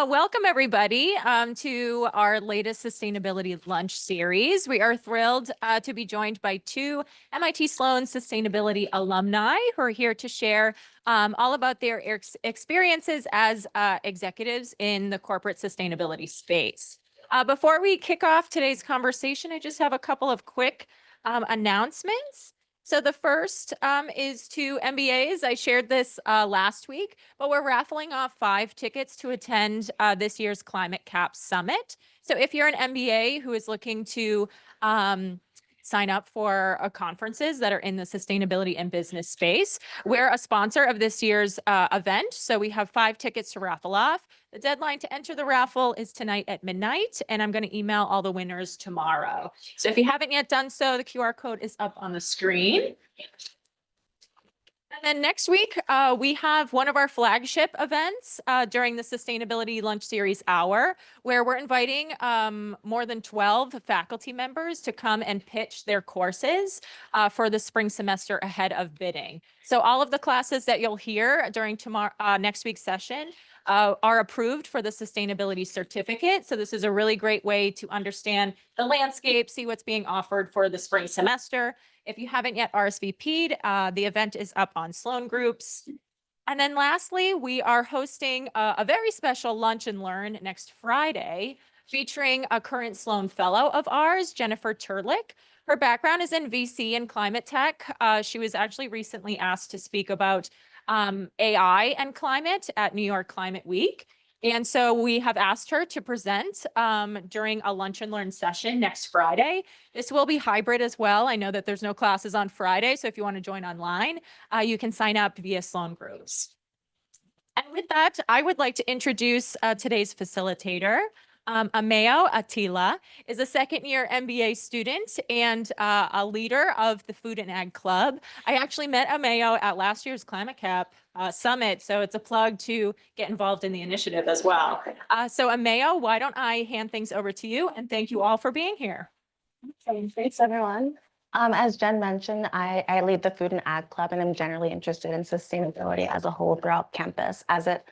Welcome everybody to our latest sustainability lunch series. We are thrilled to be joined by two MIT Sloan sustainability alumni who are here to share all about their experiences as executives in the corporate sustainability space. Before we kick off today's conversation, I just have a couple of quick announcements. So the first is to MBAs. I shared this last week, but we're raffling off 5 tickets to attend this year's Climate Cap Summit. So if you're an MBA who is looking to sign up for conferences that are in the sustainability and business space, we're a sponsor of this year's event. So we have 5 tickets to raffle off. The deadline to enter the raffle is tonight at midnight, and I'm going to email all the winners tomorrow. So if you haven't yet done so, the QR code is up on the screen. And then next week, we have one of our flagship events during the Sustainability Lunch Series Hour, where we're inviting more than 12 faculty members to come and pitch their courses for the spring semester ahead of bidding. So all of the classes that you'll hear during next week's session are approved for the sustainability certificate. So this is a really great way to understand the landscape, see what's being offered for the spring semester. If you haven't yet RSVP'd, the event is up on Sloan Groups. And then lastly, we are hosting a very special Lunch and Learn next Friday, featuring a current Sloan Fellow of ours, Jennifer Turlick. Her background is in VC and climate tech. She was actually recently asked to speak about AI and climate at New York Climate Week. And so we have asked her to present during a Lunch and Learn session next Friday. This will be hybrid as well. I know that there's no classes on Friday, so if you want to join online, you can sign up via Sloan Groups. And with that, I would like to introduce today's facilitator. Ameo Attila is a second-year MBA student and a leader of the Food and Ag Club. I actually met Ameo at last year's Climate Cap Summit, so it's a plug to get involved in the initiative as well. So Ameo, why don't I hand things over to you, and thank you all for being here. Thanks, everyone. As Jen mentioned, I lead the Food and Ag Club, and I'm generally interested in sustainability as a whole throughout campus as it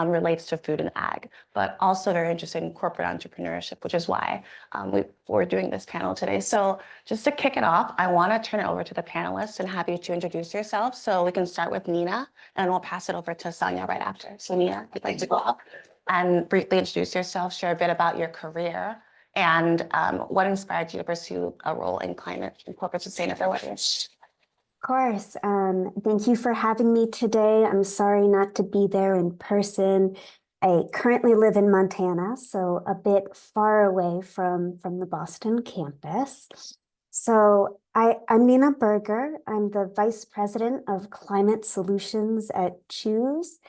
relates to food and ag, but also very interested in corporate entrepreneurship, which is why we're doing this panel today. So just to kick it off, I want to turn it over to the panelists and have you to introduce yourselves. So we can start with Nina, and we'll pass it over to Sandhya right after. So Nina, if you'd like to go up and briefly introduce yourself, share a bit about your career, and what inspired you to pursue a role in climate and corporate sustainability. Of course. Thank you for having me today. I'm sorry not to be there in person. I currently live in Montana, so a bit far away from the Boston campus. So I'm Nina Birger. I'm the Vice President of Climate Solutions at Chooose.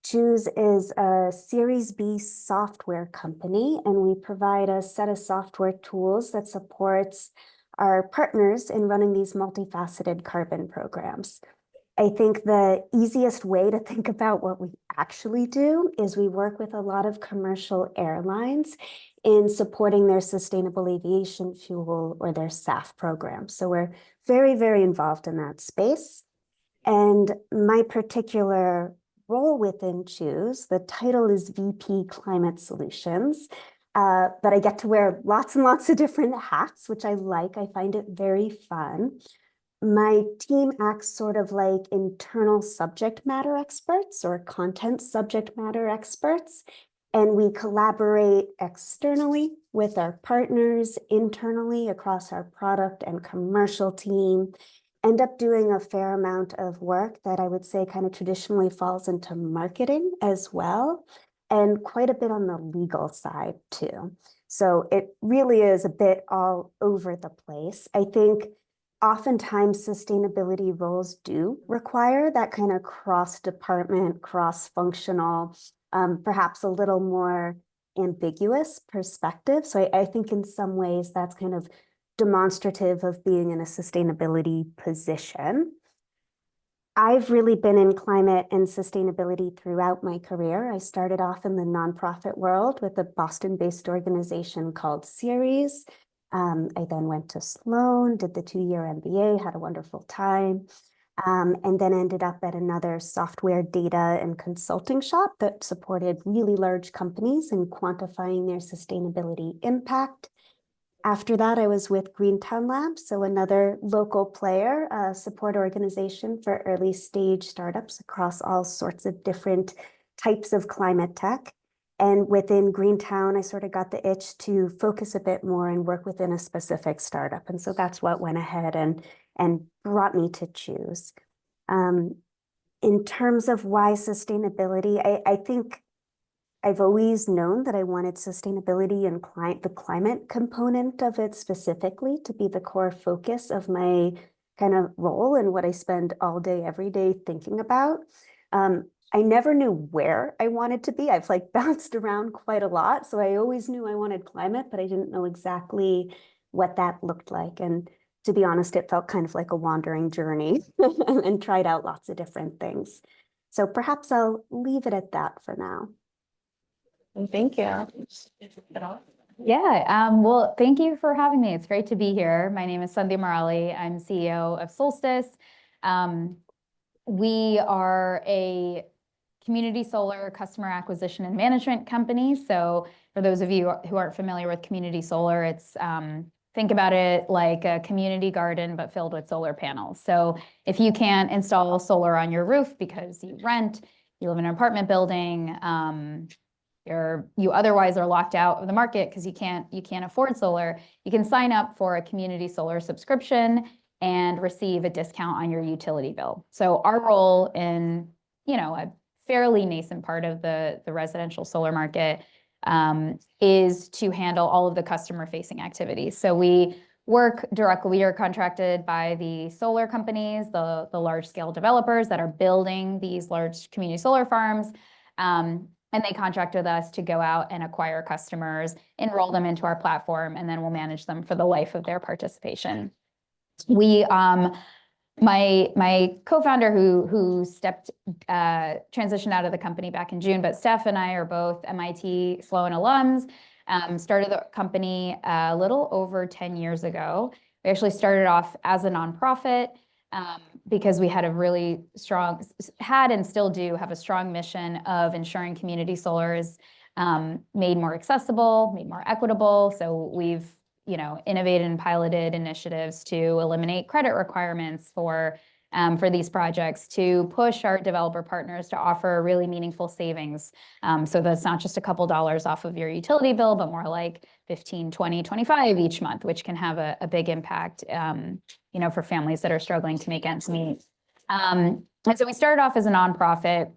Chooose is a Series B software company, and we provide a set of software tools that supports our partners in running these multifaceted carbon programs. I think the easiest way to think about what we actually do is we work with a lot of commercial airlines in supporting their sustainable aviation fuel or their SAF programs. So we're very, very involved in that space. And my particular role within Chooose, the title is VP Climate Solutions. But I get to wear lots and lots of different hats, which I like. I find it very fun. My team acts sort of like internal subject matter experts or content subject matter experts, and we collaborate externally with our partners, internally across our product and commercial team, end up doing a fair amount of work that I would say kind of traditionally falls into marketing as well, and quite a bit on the legal side too. So it really is a bit all over the place. I think oftentimes sustainability roles do require that kind of cross-department, cross-functional, perhaps a little more ambiguous perspective. So I think in some ways that's kind of demonstrative of being in a sustainability position. I've really been in climate and sustainability throughout my career. I started off in the nonprofit world with a Boston-based organization called Ceres. I then went to Sloan, did the 2-year MBA, had a wonderful time. and then ended up at another software data and consulting shop that supported really large companies in quantifying their sustainability impact. After that, I was with Greentown Labs, so another local player, a support organization for early stage startups across all sorts of different types of climate tech. And within Greentown, I sort of got the itch to focus a bit more and work within a specific startup. And so that's what went ahead and brought me to Chooose. In terms of why sustainability, I think I've always known that I wanted sustainability and the climate component of it specifically to be the core focus of my kind of role and what I spend all day, every day thinking about. I never knew where I wanted to be. I've like bounced around quite a lot. So I always knew I wanted climate, but I didn't know exactly what that looked like. And to be honest, it felt kind of like a wandering journey and tried out lots of different things. So perhaps I'll leave it at that for now. Thank you. Yeah, well, thank you for having me. It's great to be here. My name is Sandhya Murali. I'm CEO of Solstice. We are a community solar customer acquisition and management company. So for those of you who aren't familiar with community solar, it's think about it like a community garden, but filled with solar panels. So if you can't install solar on your roof because you rent, you live in an apartment building, you otherwise are locked out of the market because you can't afford solar, you can sign up for a community solar subscription and receive a discount on your utility bill. So our role in, a fairly nascent part of the residential solar market is to handle all of the customer facing activities. So we work directly, we are contracted by the solar companies, the large scale developers that are building these large community solar farms. And they contract with us to go out and acquire customers, enroll them into our platform, and then we'll manage them for the life of their participation. We, my co-founder who transitioned out of the company back in June, but Steph and I are both MIT Sloan alums, started the company a little over 10 years ago. We actually started off as a nonprofit because we had and still do have a strong mission of ensuring community solar is made more accessible, made more equitable. So we've innovated and piloted initiatives to eliminate credit requirements for these projects, to push our developer partners to offer really meaningful savings. So that's not just a couple dollars off of your utility bill, but more like 15, 20, 25 each month, which can have a big impact, for families that are struggling to make ends meet. And so we started off as a nonprofit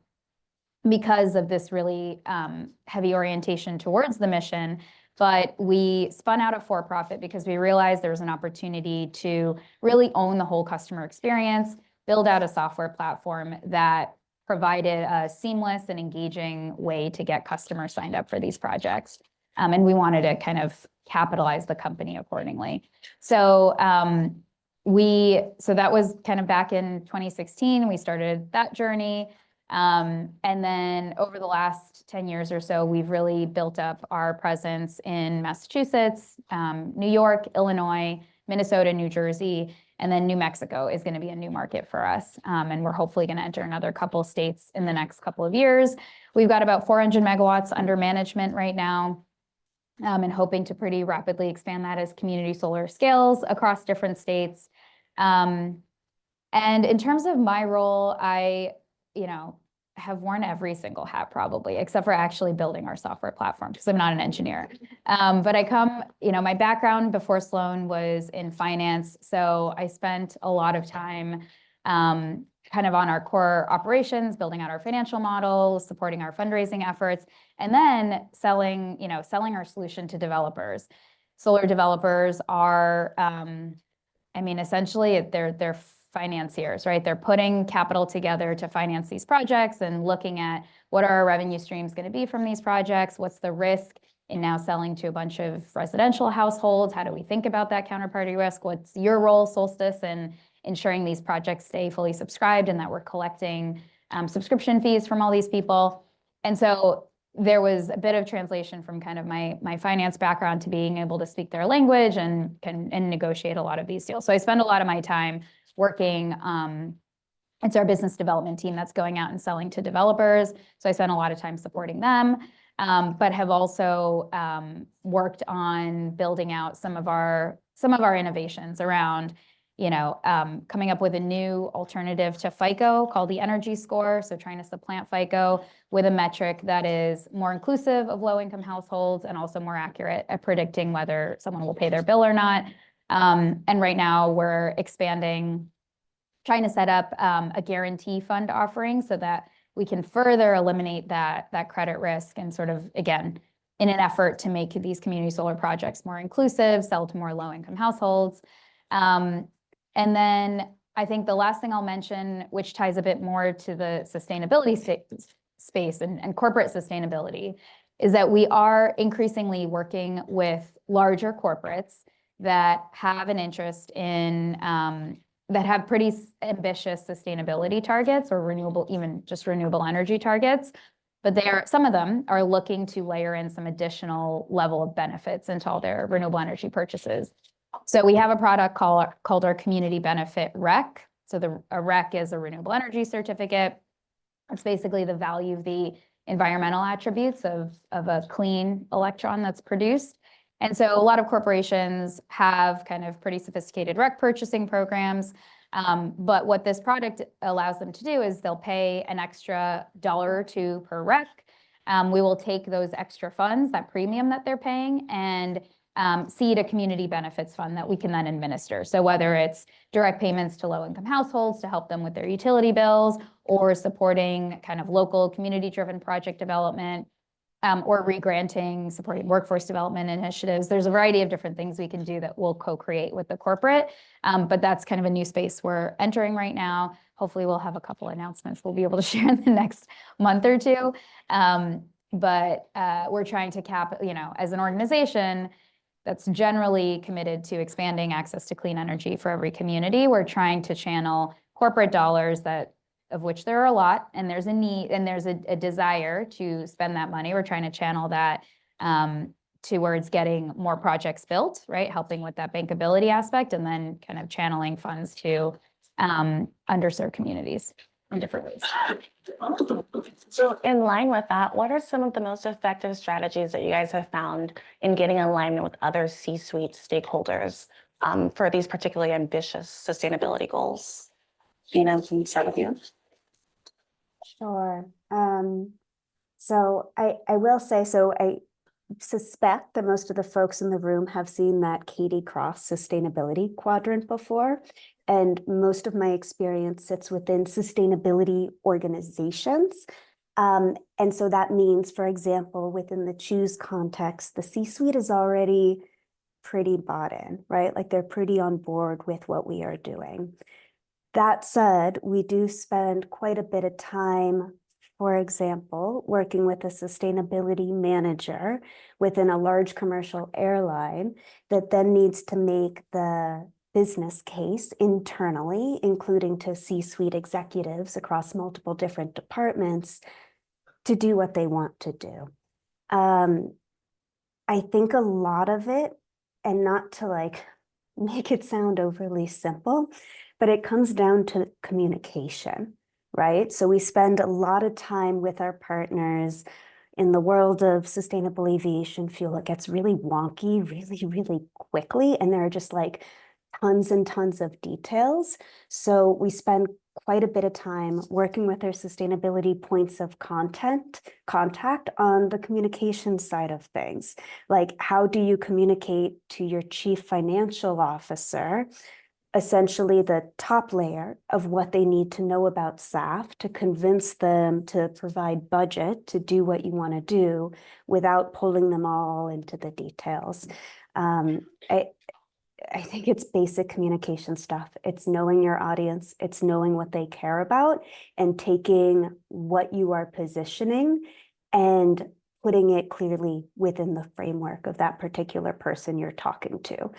because of this really heavy orientation towards the mission. But we spun out a for-profit because we realized there was an opportunity to really own the whole customer experience, build out a software platform that provided a seamless and engaging way to get customers signed up for these projects. And we wanted to kind of capitalize the company accordingly. So that was kind of back in 2016, we started that journey. And then over the last 10 years or so, we've really built up our presence in Massachusetts, New York, Illinois, Minnesota, New Jersey, and then New Mexico is going to be a new market for us. And we're hopefully going to enter another couple of states in the next couple of years. We've got about 400 megawatts under management right now, and hoping to pretty rapidly expand that as community solar scales across different states. And in terms of my role, I have worn every single hat probably, except for actually building our software platform because I'm not an engineer. But I come, my background before Sloan was in finance. So I spent a lot of time kind of on our core operations, building out our financial models, supporting our fundraising efforts, and then selling our solution to developers. Solar developers are, essentially they're financiers, right? They're putting capital together to finance these projects and looking at what are our revenue streams going to be from these projects? What's the risk in now selling to a bunch of residential households? How do we think about that counterparty risk? What's your role, Solstice, in ensuring these projects stay fully subscribed and that we're collecting subscription fees from all these people? And so there was a bit of translation from kind of my finance background to being able to speak their language and negotiate a lot of these deals. So I spend a lot of my time working It's our business development team that's going out and selling to developers. So I spent a lot of time supporting them, but have also worked on building out some of our innovations around, coming up with a new alternative to FICO called the energy score. So trying to supplant FICO with a metric that is more inclusive of low-income households and also more accurate at predicting whether someone will pay their bill or not. And right now we're expanding, trying to set up a guarantee fund offering so that we can further eliminate that credit risk and sort of, again, in an effort to make these community solar projects more inclusive, sell to more low-income households. And then I think the last thing I'll mention, which ties a bit more to the sustainability space and corporate sustainability, is that we are increasingly working with larger corporates that have an interest in, that have pretty ambitious sustainability targets or even just renewable energy targets. But some of them are looking to layer in some additional level of benefits into all their renewable energy purchases. So we have a product called our Community Benefit REC. So a REC is a renewable energy certificate. It's basically the value of the environmental attributes of a clean electron that's produced. And so a lot of corporations have kind of pretty sophisticated REC purchasing programs. But what this product allows them to do is they'll pay an extra $1 or $2 per REC. We will take those extra funds, that premium that they're paying, and seed a community benefits fund that we can then administer. So whether it's direct payments to low-income households to help them with their utility bills, or supporting kind of local community-driven project development, or re-granting, supporting workforce development initiatives. There's a variety of different things we can do that we'll co-create with the corporate, but that's kind of a new space we're entering right now. Hopefully we'll have a couple announcements we'll be able to share in the next month or two. But we're trying to as an organization that's generally committed to expanding access to clean energy for every community, we're trying to channel corporate dollars of which there are a lot, and there's a need and there's a desire to spend that money. We're trying to channel that towards getting more projects built, right? Helping with that bankability aspect, and then kind of channeling funds to underserved communities in different ways. So in line with that, what are some of the most effective strategies that you guys have found in getting alignment with other C-suite stakeholders for these particularly ambitious sustainability goals? Nina, can you start with you? Sure. So I will say, so I suspect that most of the folks in the room have seen that Katie Cross sustainability quadrant before. And most of my experience sits within sustainability organizations. And so that means, for example, within the Chooose context, the C-suite is already pretty bought in, right? Like they're pretty on board with what we are doing. That said, we do spend quite a bit of time, for example, working with a sustainability manager within a large commercial airline that then needs to make the business case internally, including to C-suite executives across multiple different departments, to do what they want to do. I think a lot of it, and not to make it sound overly simple, but it comes down to communication, right? So we spend a lot of time with our partners in the world of sustainable aviation fuel. It gets really wonky really, really quickly, and there are just tons and tons of details. So we spend quite a bit of time working with our sustainability points of contact on the communication side of things. Like, how do you communicate to your chief financial officer, essentially the top layer of what they need to know about SAF to convince them to provide budget to do what you want to do without pulling them all into the details? I think it's basic communication stuff. It's knowing your audience, it's knowing what they care about, and taking what you are positioning and putting it clearly within the framework of that particular person you're talking to.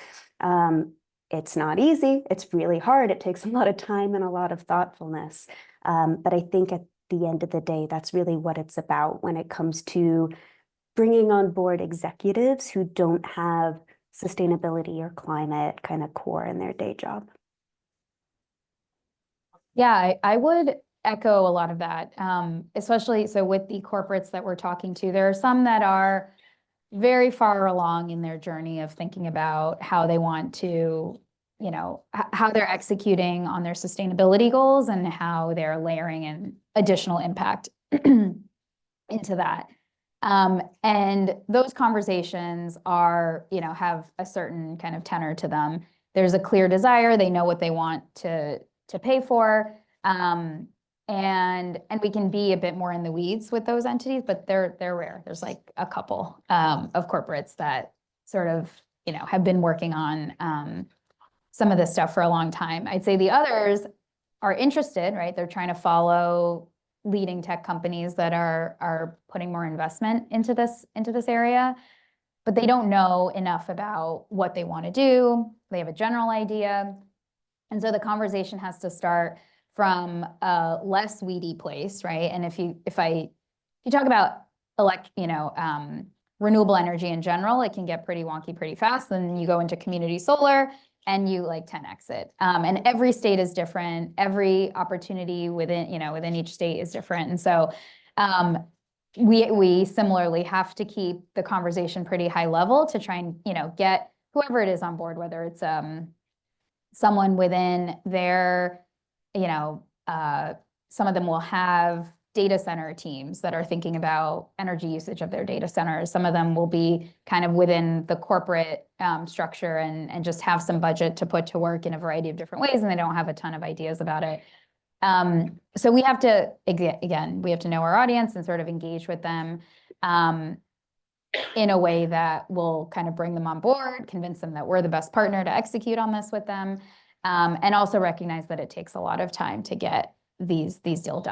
It's not easy. It's really hard. It takes a lot of time and a lot of thoughtfulness. But I think at the end of the day, that's really what it's about when it comes to bringing on board executives who don't have sustainability or climate kind of core in their day job. Yeah, I would echo a lot of that, especially so with the corporates that we're talking to. There are some that are very far along in their journey of thinking about how they want to, how they're executing on their sustainability goals and how they're layering in additional impact into that. And those conversations are, have a certain kind of tenor to them. There's a clear desire. They know what they want to pay for. And we can be a bit more in the weeds with those entities, but they're rare. There's like a couple of corporates that sort of, have been working on some of this stuff for a long time. I'd say the others are interested, right? They're trying to follow leading tech companies that are putting more investment into this area, but they don't know enough about what they want to do. They have a general idea. And so the conversation has to start from a less weedy place, right? And if you talk about renewable energy in general, it can get pretty wonky pretty fast. Then you go into community solar and you like 10x it. And every state is different. Every opportunity within each state is different. And so we similarly have to keep the conversation pretty high level to try and, get whoever it is on board, whether it's someone within their, some of them will have data center teams that are thinking about energy usage of their data centers. Some of them will be kind of within the corporate structure and just have some budget to put to work in a variety of different ways, and they don't have a ton of ideas about it. So we have to, again, we have to know our audience and sort of engage with them in a way that will kind of bring them on board, convince them that we're the best partner to execute on this with them, and also recognize that it takes a lot of time to get these deals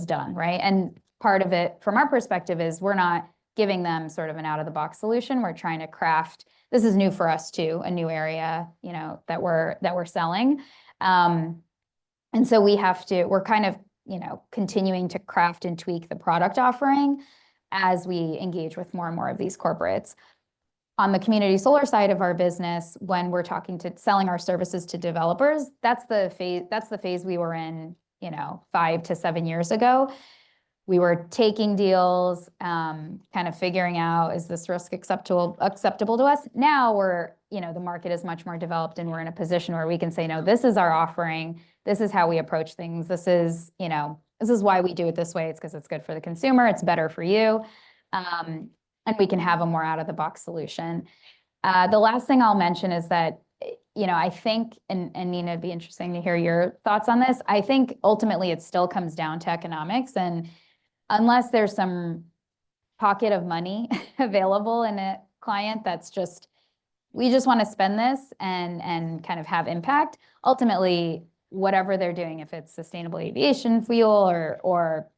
done, right? And part of it from our perspective is we're not giving them sort of an out-of-the-box solution. We're trying to craft, this is new for us too, a new area, that we're selling. And so we're kind of, continuing to craft and tweak the product offering as we engage with more and more of these corporates. On the community solar side of our business, when we're selling our services to developers, that's the phase we were in, 5 to 7 years ago. We were taking deals, kind of figuring out, is this risk acceptable to us? Now we're, the market is much more developed and we're in a position where we can say, no, this is our offering. This is how we approach things. This is why we do it this way. It's because it's good for the consumer. It's better for you. And we can have a more out-of-the-box solution. The last thing I'll mention is that, I think, and Nina, it'd be interesting to hear your thoughts on this. I think ultimately it still comes down to economics. And unless there's some pocket of money available in a client that's we just want to spend this and kind of have impact, ultimately, whatever they're doing, if it's sustainable aviation fuel or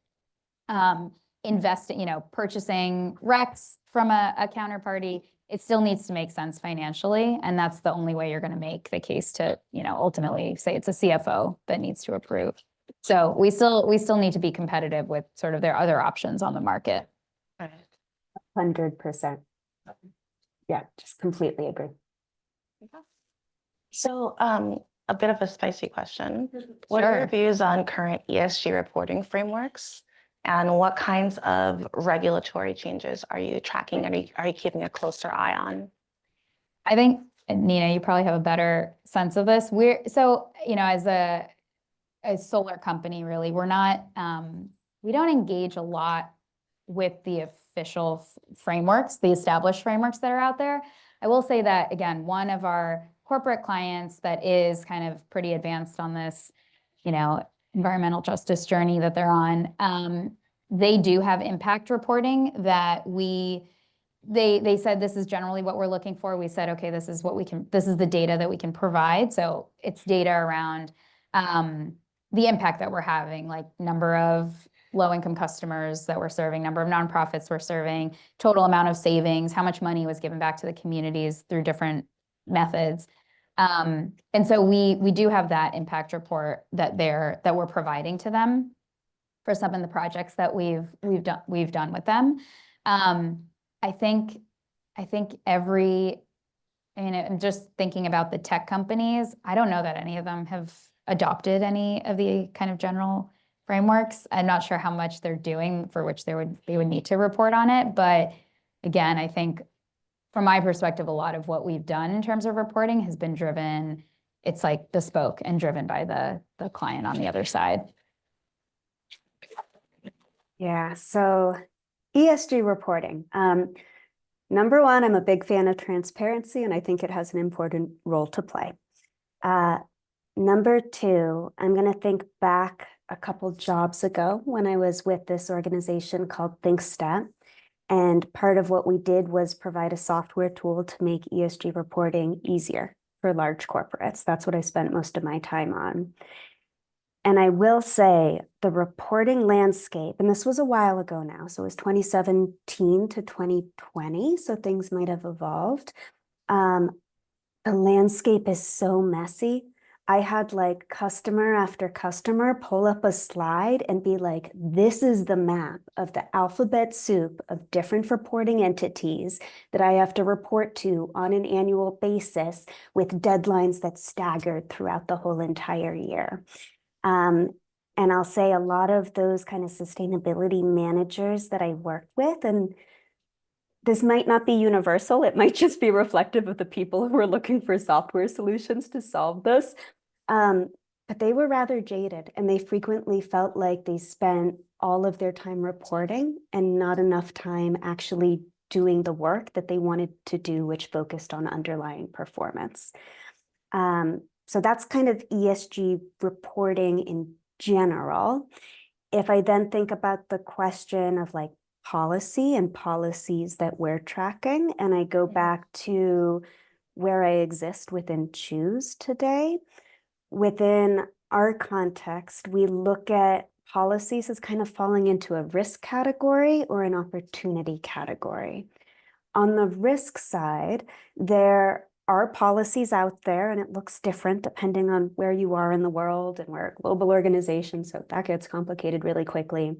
investing, purchasing RECs from a counterparty, it still needs to make sense financially. And that's the only way you're going to make the case to, ultimately say it's a CFO that needs to approve. So we still need to be competitive with sort of their other options on the market. 100%. Yeah, just completely agree. So a bit of a spicy question. What are your views on current ESG reporting frameworks? And what kinds of regulatory changes are you tracking and are you keeping a closer eye on? I think, Nina, you probably have a better sense of this. As a solar company, really, we're not, we don't engage a lot with the official frameworks, the established frameworks that are out there. I will say that, again, one of our corporate clients that is kind of pretty advanced on this, environmental justice journey that they're on, they do have impact reporting that they said this is generally what we're looking for. We said, okay, this is the data that we can provide. So it's data around the impact that we're having, like number of low-income customers that we're serving, number of nonprofits we're serving, total amount of savings, how much money was given back to the communities through different methods. And so we do have that impact report that we're providing to them for some of the projects that we've done with them. I think I'm just thinking about the tech companies. I don't know that any of them have adopted any of the kind of general frameworks. I'm not sure how much they're doing for which they would need to report on it. But again, I think from my perspective, a lot of what we've done in terms of reporting has been driven, it's like bespoke and driven by the client on the other side. Yeah, so ESG reporting. Number one, I'm a big fan of transparency, and I think it has an important role to play. Number two, I'm going to think back a couple jobs ago when I was with this organization called ThinkStat. And part of what we did was provide a software tool to make ESG reporting easier for large corporates. That's what I spent most of my time on. And I will say the reporting landscape, and this was a while ago now, so it was 2017 to 2020, so things might have evolved. The landscape is so messy. I had like customer after customer pull up a slide and be like, this is the map of the alphabet soup of different reporting entities that I have to report to on an annual basis with deadlines that staggered throughout the whole entire year. And I'll say a lot of those kind of sustainability managers that I worked with, and this might not be universal, it might just be reflective of the people who are looking for software solutions to solve this. But they were rather jaded, and they frequently felt like they spent all of their time reporting and not enough time actually doing the work that they wanted to do, which focused on underlying performance. So that's kind of ESG reporting in general. If I then think about the question of like policy and policies that we're tracking, and I go back to where I exist within Chooose today, within our context, we look at policies as kind of falling into a risk category or an opportunity category. On the risk side, there are policies out there, and it looks different depending on where you are in the world, and we're a global organization, so that gets complicated really quickly.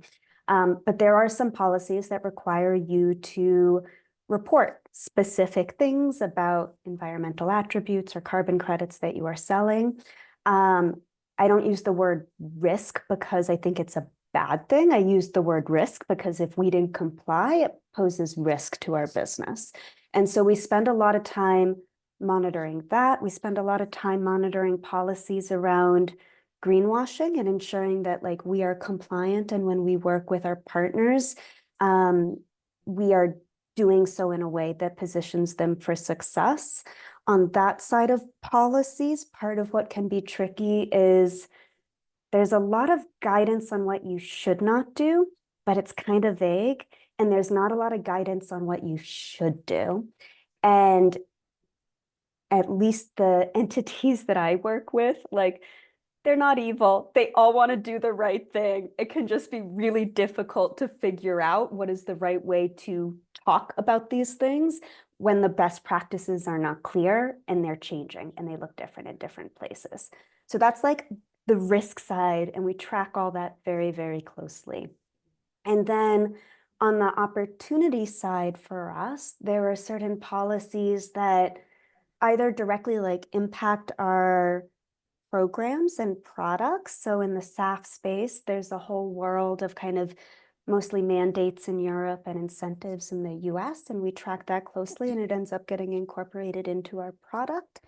But there are some policies that require you to report specific things about environmental attributes or carbon credits that you are selling. I don't use the word risk because I think it's a bad thing. I use the word risk because if we didn't comply, it poses risk to our business. And so we spend a lot of time monitoring that. We spend a lot of time monitoring policies around greenwashing and ensuring that like we are compliant, and when we work with our partners, we are doing so in a way that positions them for success. On that side of policies, part of what can be tricky is there's a lot of guidance on what you should not do, but it's kind of vague, and there's not a lot of guidance on what you should do. And at least the entities that I work with, like, they're not evil. They all want to do the right thing. It can just be really difficult to figure out what is the right way to talk about these things when the best practices are not clear and they're changing and they look different in different places. So that's like the risk side, and we track all that very, very closely. And then on the opportunity side for us, there are certain policies that either directly like impact our programs and products. So in the SAF space, there's a whole world of kind of mostly mandates in Europe and incentives in the US, and we track that closely, and it ends up getting incorporated into our product.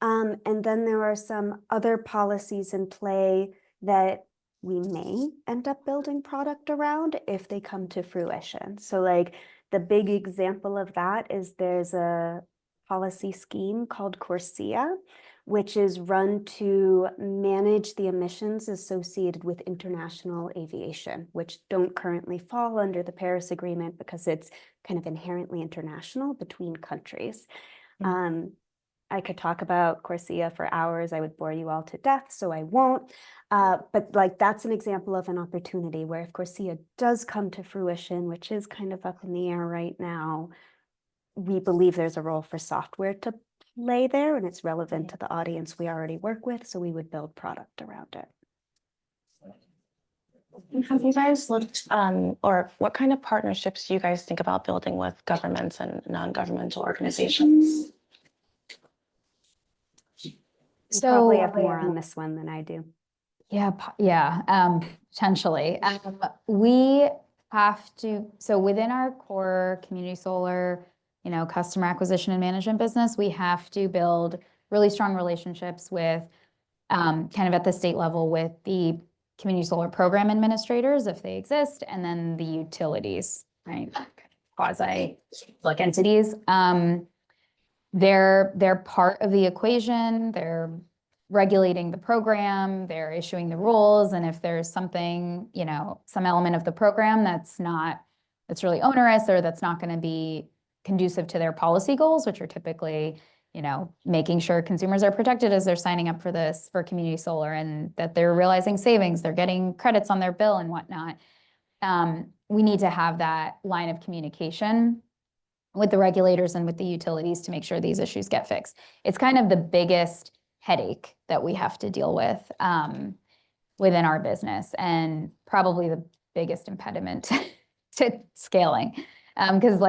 And then there are some other policies in play that we may end up building product around if they come to fruition. So like the big example of that is there's a policy scheme called CORSIA, which is run to manage the emissions associated with international aviation, which don't currently fall under the Paris Agreement because it's kind of inherently international between countries. I could talk about CORSIA for hours. I would bore you all to death, so I won't. But like that's an example of an opportunity where if CORSIA does come to fruition, which is kind of up in the air right now, we believe there's a role for software to play there, and it's relevant to the audience we already work with, so we would build product around it. Have you guys looked, or what kind of partnerships do you guys think about building with governments and non-governmental organizations? You probably So have more on this one than I do. yeah, potentially. We have to, so within our core community solar, customer acquisition and management business, we have to build really strong relationships with kind of at the state level with the community solar program administrators, if they exist, and then the utilities, right? Quasi like entities. They're part of the equation. They're regulating the program, they're issuing the rules, and if there's something, some element of the program that's really onerous or that's not going to be conducive to their policy goals, which are typically, making sure consumers are protected as they're signing up for community solar, and that they're realizing savings, they're getting credits on their bill and whatnot. We need to have that line of communication with the regulators and with the utilities to make sure these issues get fixed. It's kind of the biggest headache that we have to deal with within our business, and probably the biggest impediment to scaling. Because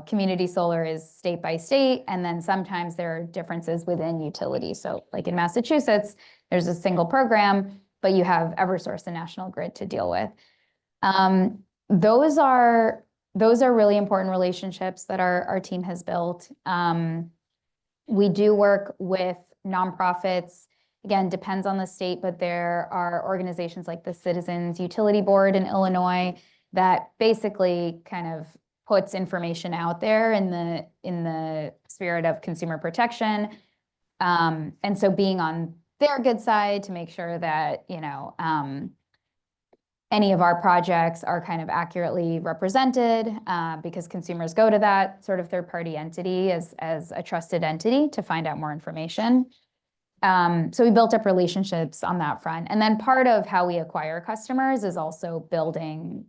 community solar is state by state, and then sometimes there are differences within utilities. So like in Massachusetts, there's a single program, but you have Eversource and National Grid to deal with. Those are really important relationships that our team has built. We do work with nonprofits. Again, depends on the state, but there are organizations like the Citizens Utility Board in Illinois that basically kind of puts information out there in the spirit of consumer protection. And so being on their good side to make sure that, any of our projects are kind of accurately represented, because consumers go to that sort of third-party entity as a trusted entity to find out more information. So we built up relationships on that front. And then part of how we acquire customers is also building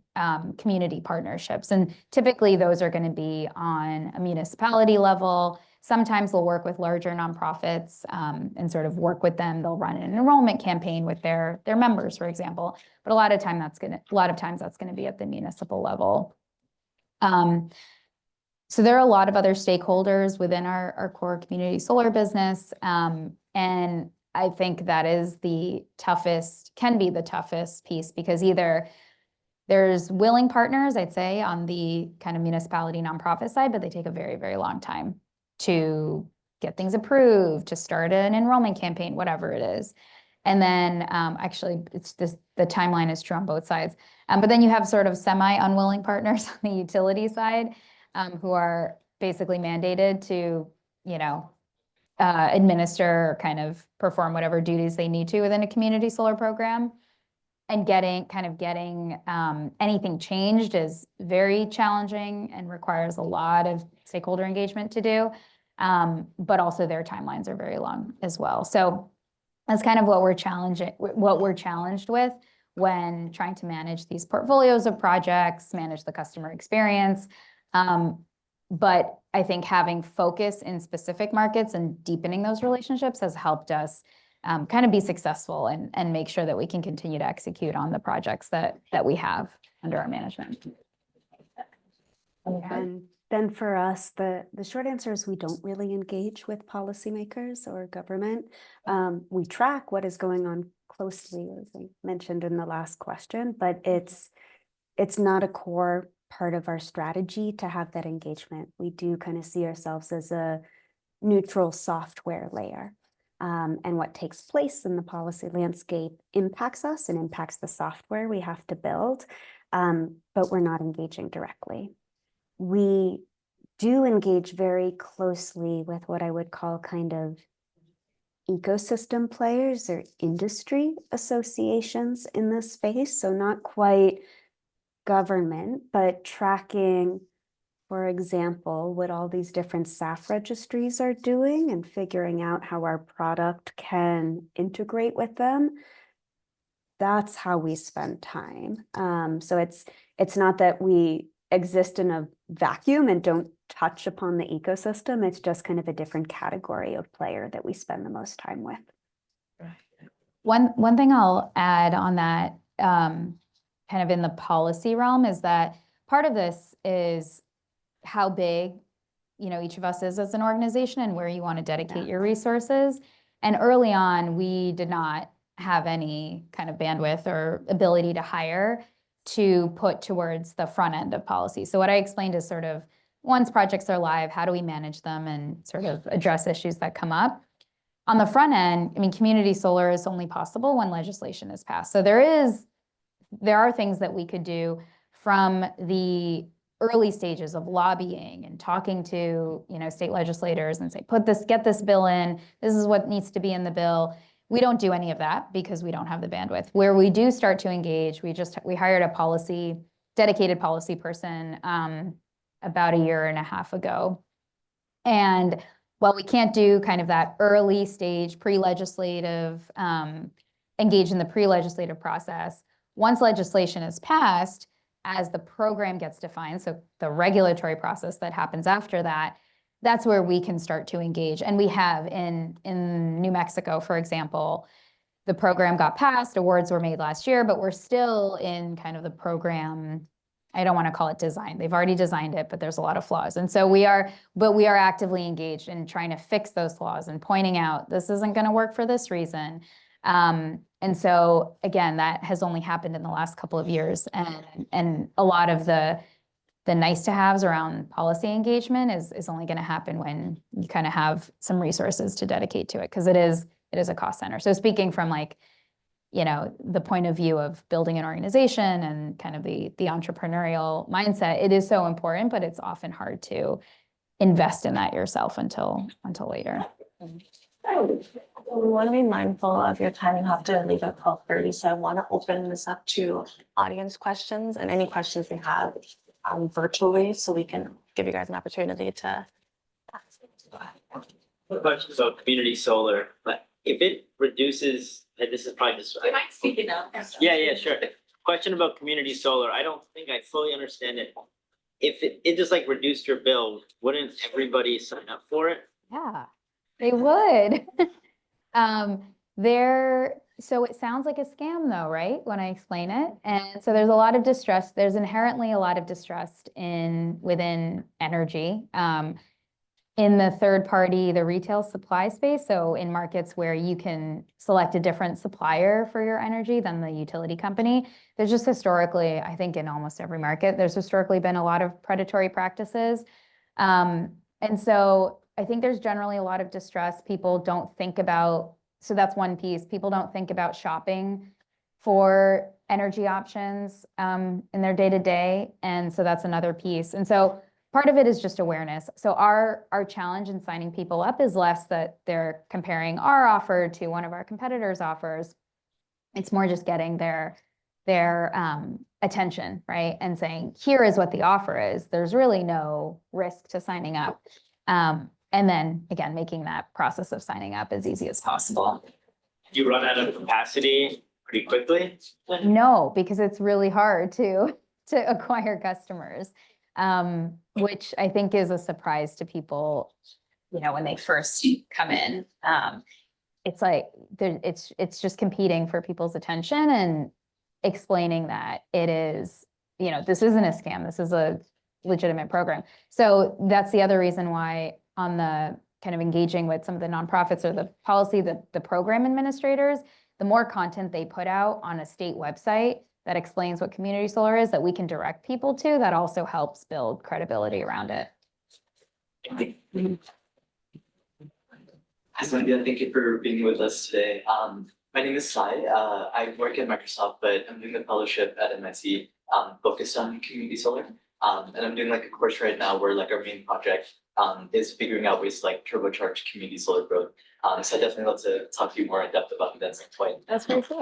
community partnerships. And typically those are going to be on a municipality level. Sometimes we'll work with larger nonprofits and sort of work with them. They'll run an enrollment campaign with their members, for example. But a lot of times that's going to be at the municipal level. So there are a lot of other stakeholders within our core community solar business. And I think that is can be the toughest piece, because either there's willing partners, I'd say, on the kind of municipality nonprofit side, but they take a very, very long time to get things approved, to start an enrollment campaign, whatever it is. And then actually the timeline is true on both sides. But then you have sort of semi-unwilling partners on the utility side, who are basically mandated to, administer or kind of perform whatever duties they need to within a community solar program. And getting anything changed is very challenging and requires a lot of stakeholder engagement to do. But also their timelines are very long as well. So that's kind of what we're challenged with when trying to manage these portfolios of projects, manage the customer experience. But I think having focus in specific markets and deepening those relationships has helped us kind of be successful and make sure that we can continue to execute on the projects that we have under our management. And then for us, the short answer is we don't really engage with policymakers or government. We track what is going on closely, as I mentioned in the last question, but it's not a core part of our strategy to have that engagement. We do kind of see ourselves as a neutral software layer. And what takes place in the policy landscape impacts us and impacts the software we have to build, but we're not engaging directly. We do engage very closely with what I would call kind of ecosystem players or industry associations in this space. So not quite government, but tracking, for example, what all these different SAF registries are doing and figuring out how our product can integrate with them. That's how we spend time. So it's not that we exist in a vacuum and don't touch upon the ecosystem. It's just kind of a different category of player that we spend the most time with. One thing I'll add on that, kind of in the policy realm, is that part of this is how big, each of us is as an organization and where you want to dedicate your resources. And early on, we did not have any kind of bandwidth or ability to hire to put towards the front end of policy. So what I explained is sort of once projects are live, how do we manage them and sort of address issues that come up? On the front end, I mean, community solar is only possible when legislation is passed. So there are things that we could do from the early stages of lobbying and talking to, state legislators and say, get this bill in, this is what needs to be in the bill. We don't do any of that because we don't have the bandwidth. Where we do start to engage, we hired a dedicated policy person about a year and a half ago. And while we can't do kind of that early stage pre-legislative, engage in the pre-legislative process, once legislation is passed, as the program gets defined, so the regulatory process that happens after that, that's where we can start to engage. And we have in New Mexico, for example, the program got passed, awards were made last year, but we're still in kind of the program, I don't want to call it design. They've already designed it, but there's a lot of flaws. And so we are actively engaged in trying to fix those flaws and pointing out this isn't going to work for this reason. And so again, that has only happened in the last couple of years. And a lot of the nice to haves around policy engagement is only going to happen when you kind of have some resources to dedicate to it, because it is a cost center. So speaking from the point of view of building an organization and kind of the entrepreneurial mindset, it is so important, but it's often hard to invest in that yourself until later. We want to be mindful of your time. You have to leave at 12:30, so I want to open this up to audience questions and any questions we have virtually, so we can give you guys an opportunity to ask. Go ahead. A question about community solar, but if it reduces, and this is probably just. You might speak it up. Yeah, sure. Question about community solar. I don't think I fully understand it. If it just like reduced your bill, wouldn't everybody sign up for it? Yeah, they would. So it sounds like a scam though, right? When I explain it. And so there's a lot of distrust. There's inherently a lot of distrust within energy. In the third party, the retail supply space. So in markets where you can select a different supplier for your energy than the utility company, there's just historically, I think in almost every market, there's historically been a lot of predatory practices. And so I think there's generally a lot of distrust. People don't think about, so that's one piece. People don't think about shopping for energy options in their day-to-day. And so that's another piece. And so part of it is just awareness. So our challenge in signing people up is less that they're comparing our offer to one of our competitors' offers. It's more just getting their attention, right? And saying, here is what the offer is. There's really no risk to signing up. And then again, making that process of signing up as easy as possible. You run out of capacity pretty quickly? No, because it's really hard to acquire customers. Which I think is a surprise to people, when they first come in. It's like, it's just competing for people's attention and explaining that it is, this isn't a scam, this is a legitimate program. So that's the other reason why on the kind of engaging with some of the nonprofits or the policy, the program administrators, the more content they put out on a state website that explains what community solar is, that we can direct people to, that also helps build credibility around it. Hi, Sandhya. Thank you for being with us today. My name is Sai. I work at Microsoft, but I'm doing a fellowship at MIT focused on community solar. And I'm doing like a course right now where like our main project is figuring out ways to like turbocharge community solar growth. So I definitely love to talk to you more in depth about that at some point. That's very cool.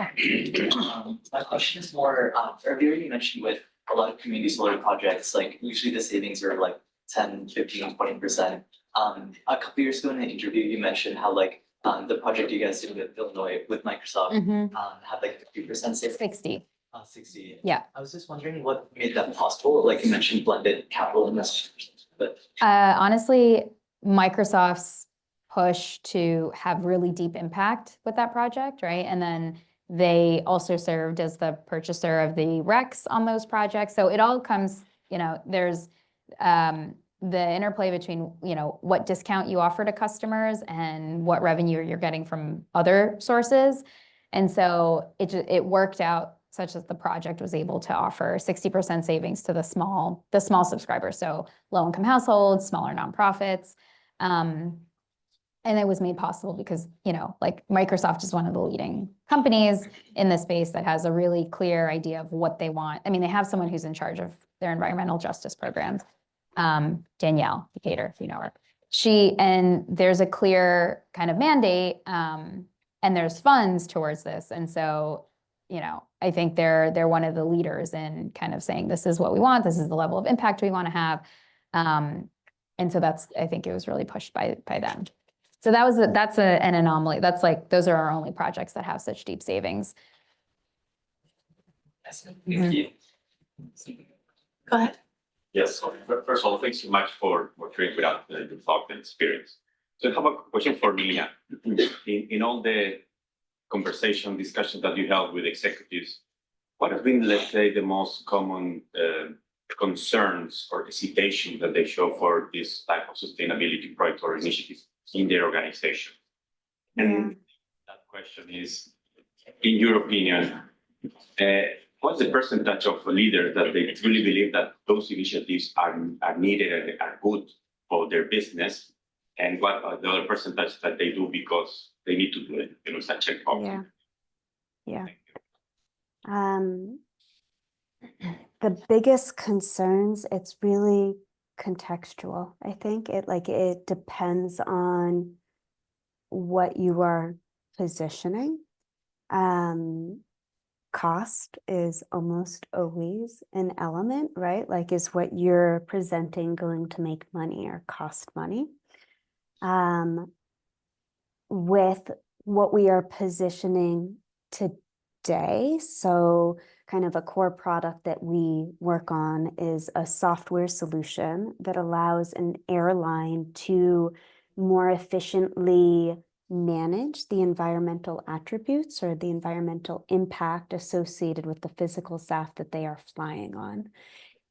My question is more, earlier you mentioned with a lot of community solar projects, like usually the savings are like 10, 15, 20%. A couple years ago in an interview, you mentioned how like the project you guys did with Illinois with Microsoft had like 50% savings. 60. 60. Yeah. I was just wondering what made that possible. Like you mentioned blended capital investments, but Honestly, Microsoft's push to have really deep impact with that project, right? And then they also served as the purchaser of the RECs on those projects. So it all comes, there's the interplay between, you know, what discount you offer to customers and what revenue you're getting from other sources. And so it worked out such that the project was able to offer 60% savings to the small subscribers. So low income households, smaller nonprofits. And it was made possible because, you know, like Microsoft is one of the leading companies in this space that has a really clear idea of what they want. I mean, they have someone who's in charge of their environmental justice programs, Danielle Decatur, if you know her. And there's a clear kind of mandate, and there's funds towards this. And so, you know, I think they're one of the leaders in kind of saying, this is what we want, this is the level of impact we want to have. And so I think it was really pushed by them. So that's an anomaly. That's like, those are our only projects that have such deep savings. Thank you. Go ahead. Yes, so first of all, thanks so much for sharing with us your thought and experience. So I have a question for Nina. In all the conversation, discussions that you held with executives, what have been, let's say, the most common concerns or hesitation that they show for this type of sustainability project or initiatives in their organization? And that question is, in your opinion, what's the percentage of leaders that they truly believe that those initiatives are needed and are good for their business? And what are the other percentage that they do because they need to do it? You know, it's a checkbox. Yeah. The biggest concerns, it's really contextual. I think it depends on what you are positioning. Cost is almost always an element, right? Like, is what you're presenting going to make money or cost money? With what we are positioning today, so kind of a core product that we work on is a software solution that allows an airline to more efficiently manage the environmental attributes or the environmental impact associated with the physical SAF that they are flying on.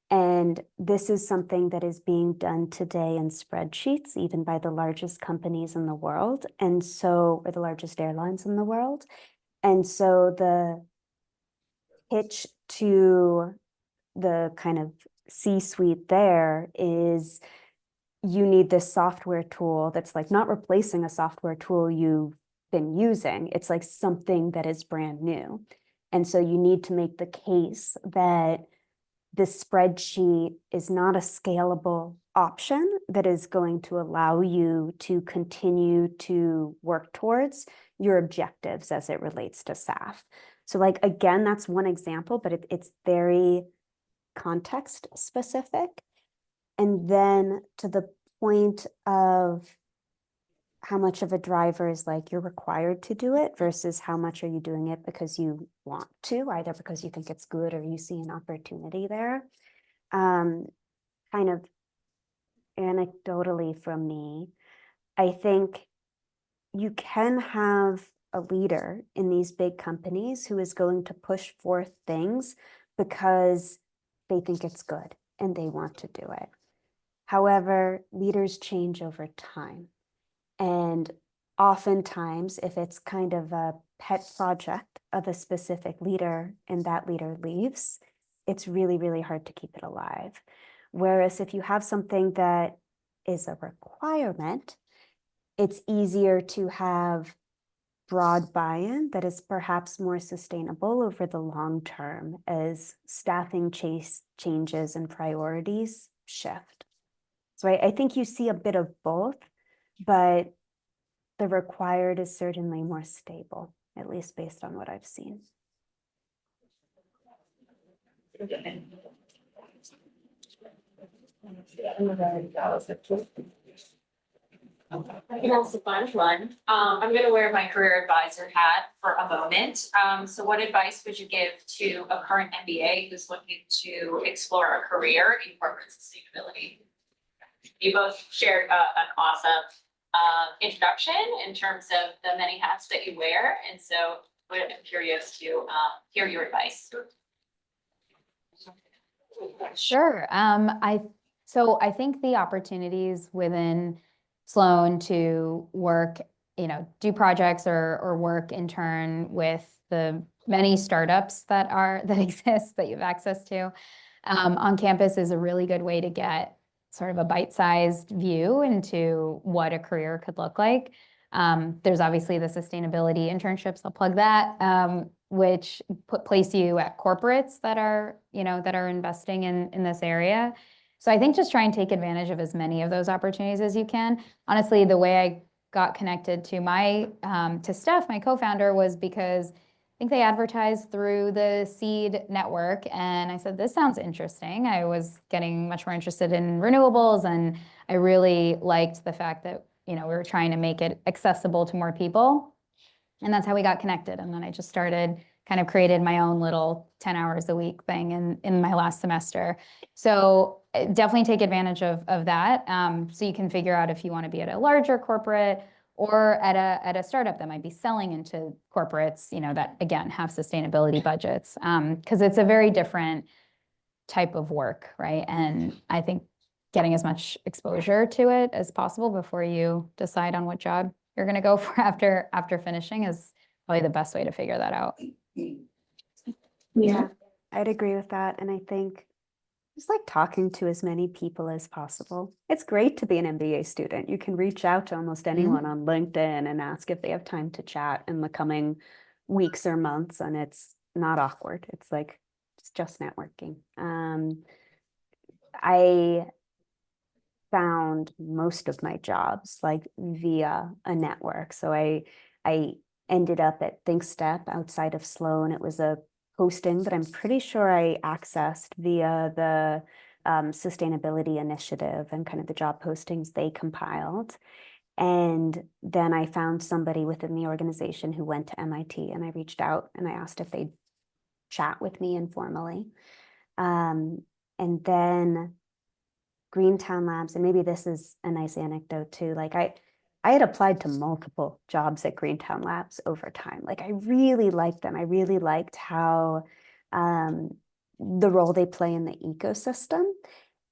And this is something that is being done today in spreadsheets, even by the largest companies in the world. And so, or the largest airlines in the world. And so the pitch to the kind of C-suite there is, you need this software tool that's like not replacing a software tool you've been using. It's like something that is brand new. And so you need to make the case that this spreadsheet is not a scalable option that is going to allow you to continue to work towards your objectives as it relates to SAF. So like, again, that's one example, but it's very context specific. And then to the point of how much of a driver is like you're required to do it versus how much are you doing it because you want to, either because you think it's good or you see an opportunity there. Kind of anecdotally from me, I think you can have a leader in these big companies who is going to push forth things because they think it's good and they want to do it. However, leaders change over time. And oftentimes, if it's kind of a pet project of a specific leader and that leader leaves, it's really, really hard to keep it alive. Whereas if you have something that is a requirement, it's easier to have broad buy-in that is perhaps more sustainable over the long term as staffing changes and priorities shift. So I think you see a bit of both, but the required is certainly more stable, at least based on what I've seen. I can ask a fun one. I'm going to wear my career advisor hat for a moment. So what advice would you give to a current MBA who's looking to explore a career in corporate sustainability? You both shared an awesome introduction in terms of the many hats that you wear. And so I'm curious to hear your advice. Sure. So I think the opportunities within Sloan to work, do projects or work in turn with the many startups that exist that you have access to on campus is a really good way to get sort of a bite-sized view into what a career could look like. There's obviously the sustainability internships, I'll plug that, which place you at corporates that are investing in this area. So I think just try and take advantage of as many of those opportunities as you can. Honestly, the way I got connected to Steph, my co-founder, was because I think they advertised through the Seed network, and I said, this sounds interesting. I was getting much more interested in renewables, and I really liked the fact that we were trying to make it accessible to more people. And that's how we got connected. And then I just created my own little 10 hours a week thing in my last semester. So definitely take advantage of that. So you can figure out if you want to be at a larger corporate or at a startup that might be selling into corporates, that again have sustainability budgets. Because it's a very different type of work, right? And I think getting as much exposure to it as possible before you decide on what job you're going to go for after finishing is probably the best way to figure that out. Yeah, I'd agree with that. And I think just like talking to as many people as possible. It's great to be an MBA student. You can reach out to almost anyone on LinkedIn and ask if they have time to chat in the coming weeks or months, and it's not awkward. It's like it's just networking. I found most of my jobs like via a network. So I ended up at ThinkStep outside of Sloan. It was a posting that I'm pretty sure I accessed via the sustainability initiative and kind of the job postings they compiled. And then I found somebody within the organization who went to MIT, and I reached out and I asked if they'd chat with me informally. And then Greentown Labs, and maybe this is a nice anecdote too, like I had applied to multiple jobs at Greentown Labs over time. Like I really liked them. I really liked how the role they play in the ecosystem,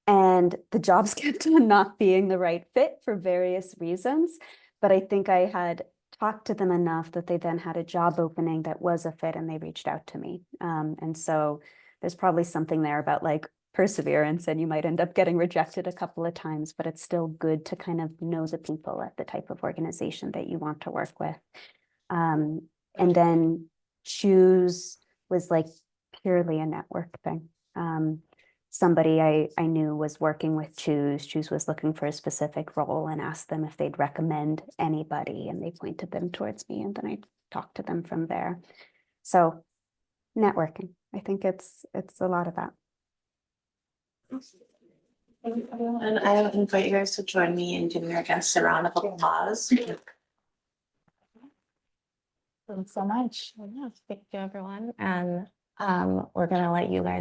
and the jobs kept on not being the right fit for various reasons. But I think I had talked to them enough that they then had a job opening that was a fit, and they reached out to me. And so there's probably something there about like perseverance, and you might end up getting rejected a couple of times, but it's still good to kind of know the people at the type of organization that you want to work with. And then Chooose was like purely a network thing. Somebody I knew was working with Chooose. Chooose was looking for a specific role and asked them if they'd recommend anybody, and they pointed them towards me, and then I talked to them from there. So networking, I think it's a lot of that. And I will invite you guys to join me in giving our guests a round of applause. Thanks so much. Thank you, everyone. And we're gonna let you guys